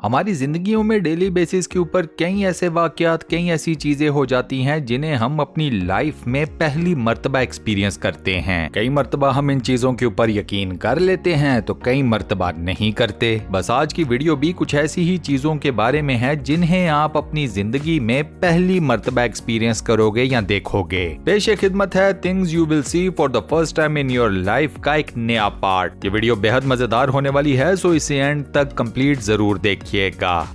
हमारी जिंदगियों में daily basis के ऊपर कई ऐसे वाकयात, कई ऐसी चीजें हो जाती हैं जिन्हें हम अपनी लाइफ में पहली मर्तबा एक्सपीरियंस करते हैं। कई मर्तबा हम इन चीजों के ऊपर यकीन कर लेते हैं तो कई मर्तबा नहीं करते। बस आज की वीडियो भी कुछ ऐसी ही चीजों के बारे में है जिन्हें आप अपनी जिंदगी में पहली मर्तबा एक्सपीरियंस करोगे या देखोगे। पेशे खिदमत है things you will see for the first time in your life का एक नया पार्ट। ये वीडियो बेहद मजेदार होने वाली है, सो इसे एंड तक कंप्लीट जरूर देखिएगा।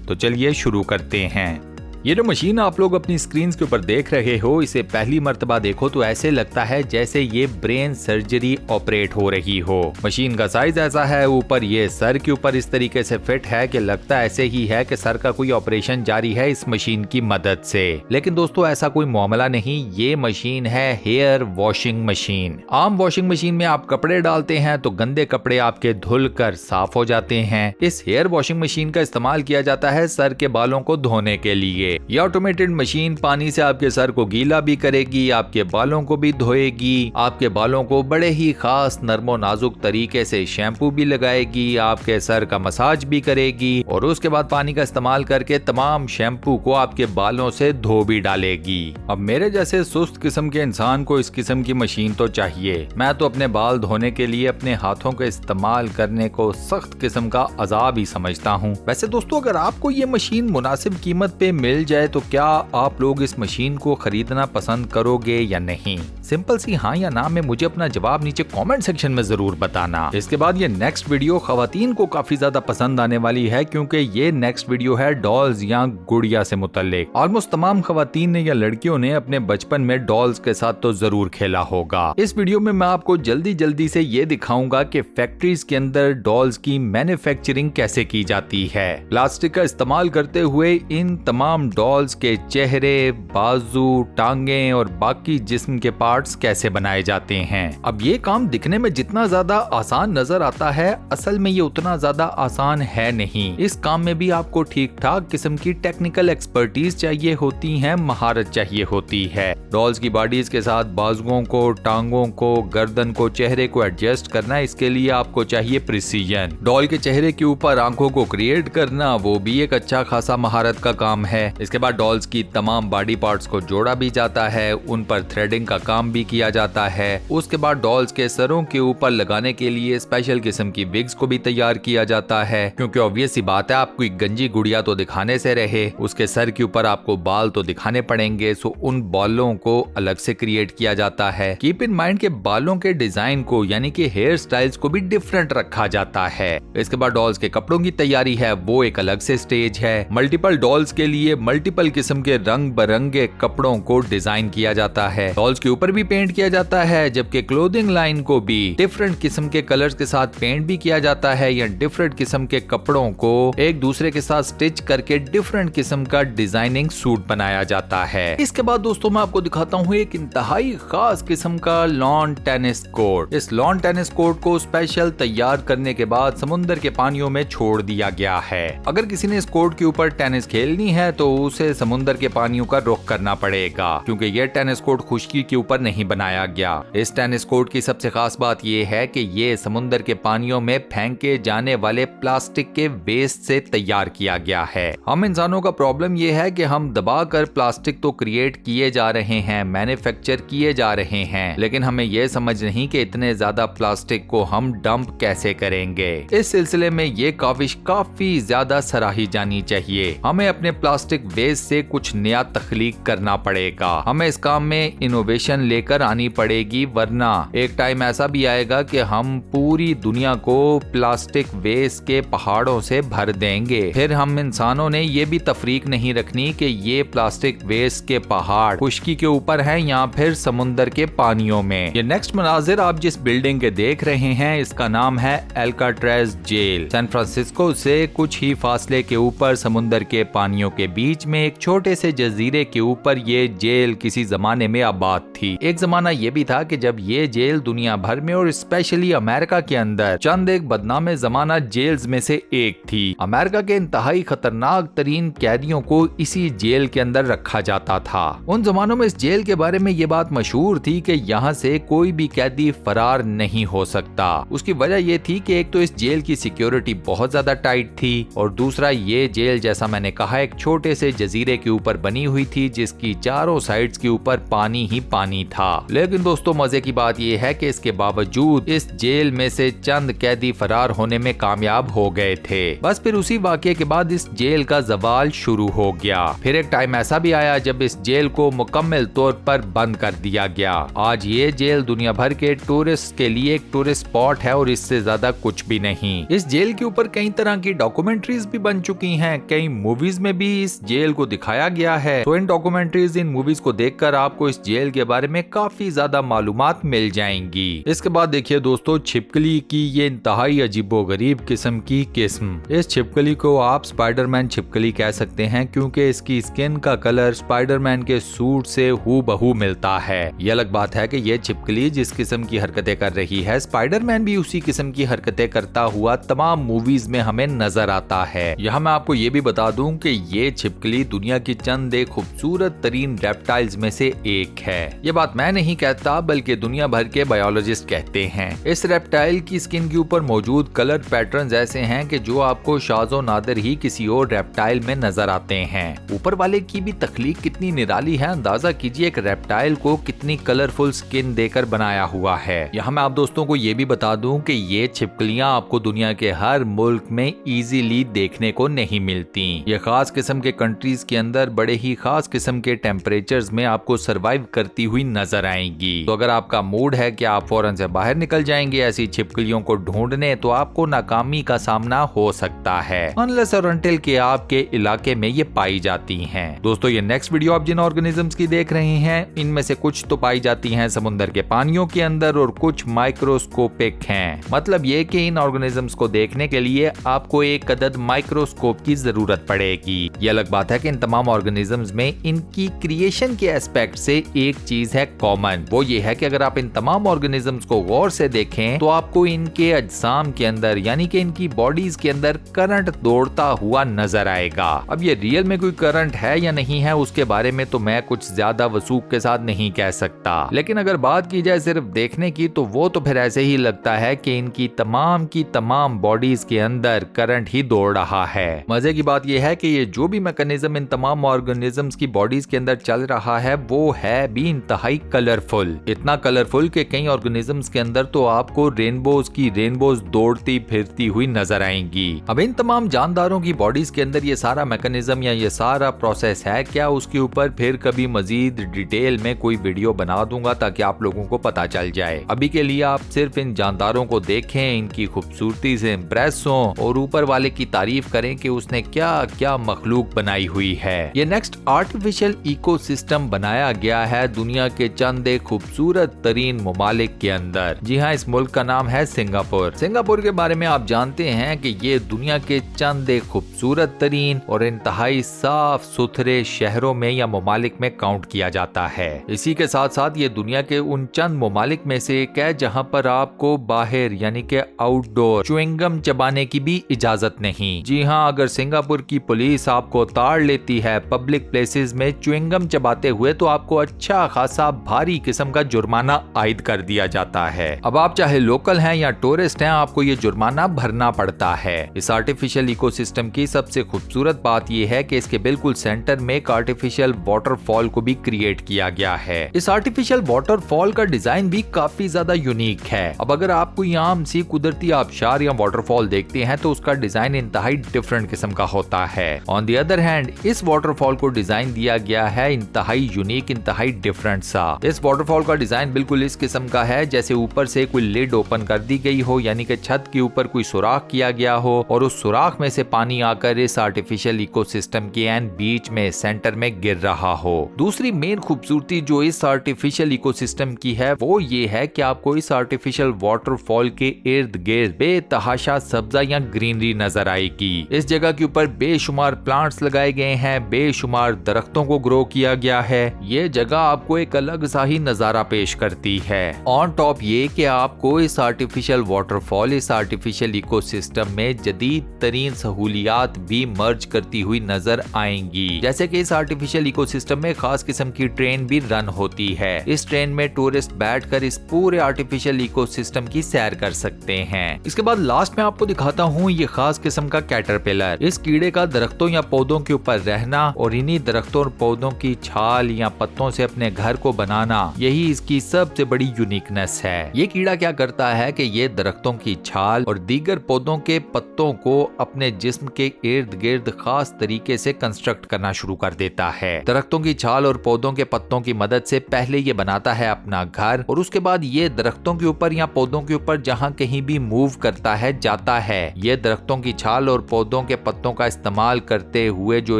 तो चलिए शुरू करते हैं। ये जो मशीन आप लोग अपनी स्क्रीन के ऊपर देख रहे हो, इसे पहली मर्तबा देखो तो ऐसे लगता है जैसे ये ब्रेन सर्जरी ऑपरेट हो रही हो। मशीन का साइज ऐसा है, ऊपर ये सर के ऊपर इस तरीके से फिट है कि लगता ऐसे ही है कि सर का कोई ऑपरेशन जारी है इस मशीन की मदद से। लेकिन दोस्तों ऐसा कोई मामला नहीं, ये मशीन है हेयर वॉशिंग मशीन। आम वॉशिंग मशीन में आप कपड़े डालते हैं तो गंदे कपड़े आपके धुल कर साफ हो जाते हैं। इस हेयर वॉशिंग मशीन का इस्तेमाल किया जाता है सर के बालों को धोने के लिए। ये ऑटोमेटेड मशीन पानी से आपके सर को गीला भी करेगी, आपके बालों को भी धोएगी, आपके बालों को बड़े ही खास नर्मो नाजुक तरीके से शैम्पू भी लगाएगी, आपके सर का मसाज भी करेगी और उसके बाद पानी का इस्तेमाल करके तमाम शैम्पू को आपके बालों से धो भी डालेगी। अब मेरे जैसे सुस्त किस्म के इंसान को इस किस्म की मशीन तो चाहिए। मैं तो अपने बाल धोने के लिए अपने हाथों का इस्तेमाल करने को सख्त किस्म का अजाब ही समझता हूँ। वैसे दोस्तों अगर आपको ये मशीन मुनासिब कीमत पे मिल जाए तो क्या आप लोग इस मशीन को खरीदना पसंद करोगे या नहीं? सिंपल सी हाँ या ना में मुझे अपना जवाब नीचे कमेंट सेक्शन में जरूर बताना। इसके बाद ये नेक्स्ट वीडियो खवातीन को काफी ज्यादा पसंद आने वाली है क्योंकि ये नेक्स्ट वीडियो है डॉल्स या गुड़िया से मुतल्लिक। ऑलमोस्ट तमाम खवातीन ने या लड़कियों ने अपने बचपन में डॉल्स के साथ तो जरूर खेला होगा। इस वीडियो में मैं आपको जल्दी से ये दिखाऊंगा कि फैक्ट्रीज के अंदर डॉल्स की मैन्युफैक्चरिंग कैसे की जाती है। प्लास्टिक का इस्तेमाल करते हुए इन तमाम डॉल्स के चेहरे, बाजू, टांगे और बाकी जिस्म के पार्ट्स कैसे बनाए जाते हैं। अब ये काम दिखने में जितना ज्यादा आसान नजर आता है, असल में ये उतना ज्यादा आसान है नहीं। इस काम में भी आपको ठीक ठाक किस्म की टेक्निकल एक्सपर्टीज चाहिए होती है, महारत चाहिए होती है। डॉल्स की बॉडीज के साथ बाजुओं को, टांगों को, गर्दन को, चेहरे को एडजस्ट करना, इसके लिए आपको चाहिए प्रिसीजन। डॉल के चेहरे के ऊपर आंखों को क्रिएट करना, वो भी एक अच्छा खासा महारत का काम है। इसके बाद डॉल्स की तमाम बॉडी पार्ट्स को जोड़ा भी जाता है, उन पर थ्रेडिंग का काम भी किया जाता है। उसके बाद डॉल्स के सरों के ऊपर लगाने के लिए स्पेशल किस्म की विग्स को भी तैयार किया जाता है, क्योंकि ऑब्वियस सी बात है आपको एक गंजी गुड़िया तो दिखाने से रहे, उसके सर के ऊपर आपको बाल तो दिखाने पड़ेंगे। सो उन बालों को अलग से क्रिएट किया जाता है। कीप इन माइंड के बालों के डिजाइन को यानी कि हेयर स्टाइल्स को भी डिफरेंट रखा जाता है। इसके बाद डॉल्स के कपड़ों की तैयारी है, वो एक अलग से स्टेज है। मल्टीपल डॉल्स के लिए मल्टीपल किस्म के रंग बरंगे कपड़ों को डिजाइन किया जाता है। डॉल्स के ऊपर भी पेंट किया जाता है, जबकि क्लोथिंग लाइन को भी डिफरेंट किस्म के कलर्स के साथ पेंट भी किया जाता है, या डिफरेंट किस्म के कपड़ों को एक दूसरे के साथ स्टिच करके डिफरेंट किस्म का डिजाइनिंग सूट बनाया जाता है। इसके बाद दोस्तों मैं आपको दिखाता हूँ एक इंतहाई खास किस्म का लॉन टेनिस कोर्ट। इस लॉन टेनिस कोर्ट को स्पेशल तैयार करने के बाद समुद्र के पानियों में छोड़ दिया गया है। अगर किसी ने इस कोर्ट के ऊपर टेनिस खेलनी है तो उसे समुद्र के पानियों का रुख करना पड़ेगा, क्योंकि यह टेनिस कोर्ट खुश्की के ऊपर नहीं बनाया गया। इस टेनिस कोर्ट की सबसे खास बात यह है कि ये समुद्र के पानियों में फेंके जाने वाले प्लास्टिक के वेस्ट से तैयार किया गया है। हम इंसानों का प्रॉब्लम यह है कि हम दबाकर प्लास्टिक तो क्रिएट किए जा रहे हैं, मैन्युफैक्चर किए जा रहे हैं, लेकिन हमें यह समझ नहीं कि इतने ज्यादा प्लास्टिक को हम डंप कैसे करेंगे। इस सिलसिले में ये काविश काफी ज्यादा सराही जानी चाहिए। हमें अपने प्लास्टिक वेस्ट से कुछ नया तख्लीक करना पड़ेगा। हमें इस काम में इनोवेशन लेकर आनी पड़ेगी, वरना एक टाइम ऐसा भी आएगा कि हम पूरी दुनिया को प्लास्टिक वेस्ट के पहाड़ों से भर देंगे। फिर हम इंसानों ने ये भी तफरीक नहीं रखनी कि ये प्लास्टिक वेस्ट के पहाड़ खुश्की के ऊपर हैं या फिर समुद्र के पानियों में। ये नेक्स्ट मनाजिर आप जिस बिल्डिंग के देख रहे हैं, इसका नाम है अल्काट्राज जेल। सैन फ्रांसिस्को से कुछ ही फासले के ऊपर समुद्र के पानियों के बीच बीच में एक छोटे से जजीरे के ऊपर ये जेल किसी जमाने में आबाद थी। एक जमाना ये भी था कि जब ये जेल दुनिया भर में और स्पेशली अमेरिका के अंदर चंद एक बदनाम जमाना जेल्स में से एक थी। अमेरिका के इंतहाई खतरनाक तरीन कैदियों को इसी जेल के अंदर रखा जाता था। उन जमानों में इस जेल के बारे में ये बात मशहूर थी कि यहाँ से कोई भी कैदी फरार नहीं हो सकता। उसकी वजह ये थी कि एक तो इस जेल की सिक्योरिटी बहुत ज्यादा टाइट थी और दूसरा ये जेल जैसा मैंने कहा एक छोटे से जजीरे के ऊपर बनी हुई थी जिसकी चारों साइड्स के ऊपर पानी ही पानी था। लेकिन दोस्तों मजे की बात यह है कि इसके बावजूद इस जेल में से चंद कैदी फरार होने में कामयाब हो गए थे। बस फिर उसी वाकये के बाद इस जेल का जवाल शुरू हो गया। फिर एक टाइम ऐसा भी आया जब इस जेल को मुकम्मल तौर पर बंद कर दिया गया। आज ये जेल दुनिया भर के टूरिस्ट के लिए एक टूरिस्ट स्पॉट है और इससे ज्यादा कुछ भी नहीं। इस जेल के ऊपर कई तरह की डॉक्यूमेंट्रीज भी बन चुकी हैं। कई मूवीज में भी इस जेल को दिखाया गया है। तो इन डॉक्यूमेंट्रीज इन मूवीज को देखकर आपको इस जेल के बारे में काफी ज्यादा मालूमात मिल जाएंगी। इसके बाद देखिए दोस्तों छिपकली की ये इंतहाई अजीबोगरीब किस्म की किस्म। इस छिपकली को आप स्पाइडरमैन छिपकली कह सकते हैं क्योंकि इसकी स्किन का कलर स्पाइडरमैन के सूट से हूबहू मिलता है। ये अलग बात है कि ये छिपकली जिस किस्म की हरकतें कर रही है स्पाइडरमैन भी उसी किस्म की हरकतें करता हुआ तमाम मूवीज में हमें नजर आता है। यहाँ मैं आपको ये भी बता दूं कि ये छिपकली दुनिया की चंद एक खूबसूरत तरीन रेप्टाइल्स में से एक है। ये बात मैं नहीं कहता बल्कि दुनिया भर के बायोलॉजिस्ट कहते हैं। इस रेप्टाइल की स्किन के ऊपर मौजूद कलर पैटर्न्स ऐसे हैं कि जो आपको शाज़ो नादिर ही किसी और रेप्टाइल में नजर आते हैं। ऊपर वाले की भी तख्लीक कितनी निराली है। अंदाजा कीजिए एक रेप्टाइल को कितनी कलरफुल स्किन देकर बनाया हुआ है। यहाँ मैं आप दोस्तों को ये भी बता दूं कि ये छिपकलियां आपको दुनिया के हर मुल्क में इजीली देखने को नहीं मिलती। ये खास किस्म के कंट्रीज के अंदर बड़े ही खास किस्म के टेम्परेचर्स में आपको सरवाइव करती हुई नजर आएंगी। तो अगर आपका मूड है कि आप फौरन से बाहर निकल जाएंगे ऐसी छिपकलियों को ढूंढने तो आपको नाकामी का सामना हो सकता है अनलेस और अनटिल के आपके इलाके में ये पाई जाती हैं। दोस्तों ये नेक्स्ट वीडियो आप जिन ऑर्गेनिजम्स की देख रहे हैं इनमें से कुछ तो पाई जाती हैं समुद्र के पानियों के अंदर और कुछ माइक्रोस्कोपिक हैं। मतलब ये कि इन ऑर्गेनिजम्स को देखने के लिए आपको एक अदद माइक्रोस्कोप की जरूरत पड़ेगी। ये अलग बात है कि इन तमाम ऑर्गेनिजम्स में इनकी क्रिएशन के एस्पेक्ट से एक चीज है कॉमन। वो ये है कि अगर आप इन तमाम ऑर्गेनिजम्स को गौर से देखें तो आपको इनके अजसाम के अंदर यानी कि इनकी बॉडीज के अंदर करंट दौड़ता हुआ नजर आएगा। अब ये रियल में कोई करंट है या नहीं है उसके बारे में तो मैं कुछ ज्यादा वसूख के साथ नहीं कह सकता, लेकिन अगर बात की जाए सिर्फ देखने की तो वो तो फिर ऐसे ही लगता है कि इनकी तमाम बॉडीज के अंदर करंट ही दौड़ रहा है। मजे की बात यह है कि ये जो भी मैकेनिज्म इन तमाम ऑर्गेनिजम्स की बॉडीज के अंदर चल रहा है वो है भी इंतहाई कलरफुल। इतना कलरफुल कि कई ऑर्गेनिजम्स के अंदर तो आपको रेनबोज दौड़ती फिरती हुई नजर आएंगी। अब इन तमाम जानदारों की बॉडीज के अंदर ये सारा मैकेनिज्म या ये सारा प्रोसेस है क्या, उसके ऊपर फिर कभी मजीद डिटेल में कोई वीडियो बना दूंगा ताकि आप लोगों को पता चल जाए। अभी के लिए आप सिर्फ इन जानदारों को देखें, इनकी खूबसूरती से इम्प्रेस हो और ऊपर वाले की तारीफ करें कि उसने क्या क्या मखलूक बनाई हुई है। ये नेक्स्ट आर्टिफिशियल इकोसिस्टम बनाया गया है दुनिया के चंद एक खूबसूरत तरीन ममालिक के अंदर। जी हाँ, इस मुल्क का नाम है सिंगापुर। सिंगापुर के बारे में आप जानते हैं कि ये दुनिया के चंद एक खूबसूरत तरीन और इंतहाई साफ सुथरे शहरों में या ममालिक में काउंट किया जाता है। इसी के साथ साथ ये दुनिया के उन चंद ममालिक में से एक है जहाँ पर आपको बाहर यानी कि आउटडोर च्युइंगम चबाने की भी इजाजत नहीं। जी हाँ, अगर सिंगापुर की पुलिस आपको ताड़ लेती है पब्लिक प्लेसेस में च्युइंगम चबाते हुए तो आपको अच्छा खासा भारी किस्म का जुर्माना आयद कर दिया जाता है। अब आप चाहे लोकल हैं या टूरिस्ट हैं आपको ये जुर्माना भरना पड़ता है। इस आर्टिफिशियल इकोसिस्टम की सबसे खूबसूरत बात यह है कि इसके बिल्कुल सेंटर में एक आर्टिफिशियल वाटरफॉल को भी क्रिएट किया गया है। इस आर्टिफिशियल वाटरफॉल का डिजाइन भी काफी ज्यादा यूनिक है। अब अगर आप कोई आम सी कुदरती आबशार या वाटरफॉल देखते हैं तो उसका डिजाइन इंतहाई डिफरेंट किस्म का होता है। ऑन द अदर हैंड इस वाटरफॉल को डिजाइन दिया गया है इंतहाई यूनिक, इंतहाई डिफरेंट सा। इस वाटरफॉल का डिजाइन बिल्कुल इस किस्म का है जैसे ऊपर से कोई लिड ओपन कर दी गई हो, यानी कि छत के ऊपर कोई सुराख किया गया हो और उस सुराख में से पानी आकर इस आर्टिफिशियल इकोसिस्टम के एंड बीच में सेंटर में गिर रहा हो। दूसरी मेन खूबसूरती जो इस आर्टिफिशियल इकोसिस्टम की है वो ये है कि आपको इस आर्टिफिशियल वाटरफॉल के इर्द गिर्द बेतहाशा सब्जा या ग्रीनरी नजर आएगी। इस जगह के ऊपर बेशुमार प्लांट्स लगाए लगाए गए हैं, बेशुमार दरख्तों को ग्रो किया गया है। ये जगह आपको एक अलग सा ही नजारा पेश करती है। ऑन टॉप ये कि आपको इस आर्टिफिशियल वाटरफॉल, इस आर्टिफिशियल इकोसिस्टम में जदीद तरीन सहूलियात भी मर्ज करती हुई नजर आएंगी। जैसे कि इस आर्टिफिशियल इकोसिस्टम में खास किस्म की ट्रेन भी रन होती है। इस ट्रेन में टूरिस्ट बैठकर इस पूरे आर्टिफिशियल इकोसिस्टम की सैर कर सकते हैं। इसके बाद लास्ट में आपको दिखाता हूँ ये खास किस्म का कैटरपिलर। इस कीड़े का दरख्तों या पौधों के ऊपर रहना और इन्हीं दरख्तों और पौधों की छाल या पत्तों से अपने घर को बनाना, यही इसकी सबसे बड़ी यूनिकनेस है। ये कीड़ा क्या करता है कि ये दरख्तों की छाल और दीगर पौधों के पत्तों को अपने जिस्म के इर्द गिर्द खास तरीके से कंस्ट्रक्ट करना शुरू कर देता है। दरख्तों की छाल और पौधों के पत्तों की मदद से पहले ये बनाता है अपना घर और उसके बाद ये दरख्तों के ऊपर या पौधों के ऊपर जहाँ कहीं भी मूव करता है, जाता है, ये दरख्तों की छाल और पौधों के पत्तों का इस्तेमाल करते हुए जो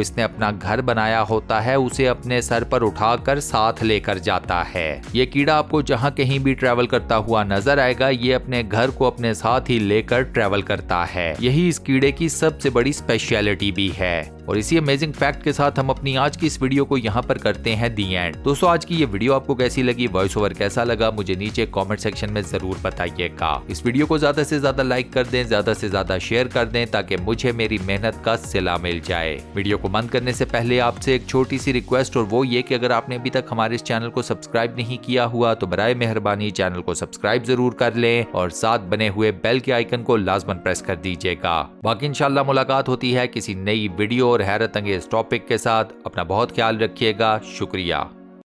इसने अपना घर बनाया होता है उसे अपने सर पर उठाकर साथ लेकर जाता है। ये कीड़ा आपको जहाँ कहीं भी ट्रैवल करता हुआ नजर आएगा, ये अपने घर को अपने साथ ही लेकर ट्रैवल करता है। यही इस कीड़े की सबसे बड़ी स्पेशलिटी भी है। और इसी अमेजिंग फैक्ट के साथ हम अपनी आज की इस वीडियो को यहाँ पर करते हैं दी एंड। दोस्तों, आज की ये वीडियो आपको कैसी लगी, वॉइस ओवर कैसा लगा, मुझे नीचे कमेंट सेक्शन में जरूर बताइएगा। इस वीडियो को ज्यादा से ज्यादा लाइक कर दें, ज्यादा से ज्यादा शेयर कर दें ताकि मुझे मेरी मेहनत का सिला मिल जाए। वीडियो को बंद करने से पहले आपसे एक छोटी सी रिक्वेस्ट, और वो ये कि अगर आपने अभी तक हमारे इस चैनल को सब्सक्राइब नहीं किया हुआ तो बराए मेहरबानी चैनल को सब्सक्राइब जरूर कर लें और साथ बने हुए बेल के आइकन को लाजमन प्रेस कर दीजिएगा। बाकी इंशाल्लाह मुलाकात होती है किसी नई वीडियो और हैरत अंगेज टॉपिक के साथ। अपना बहुत ख्याल रखिएगा। शुक्रिया।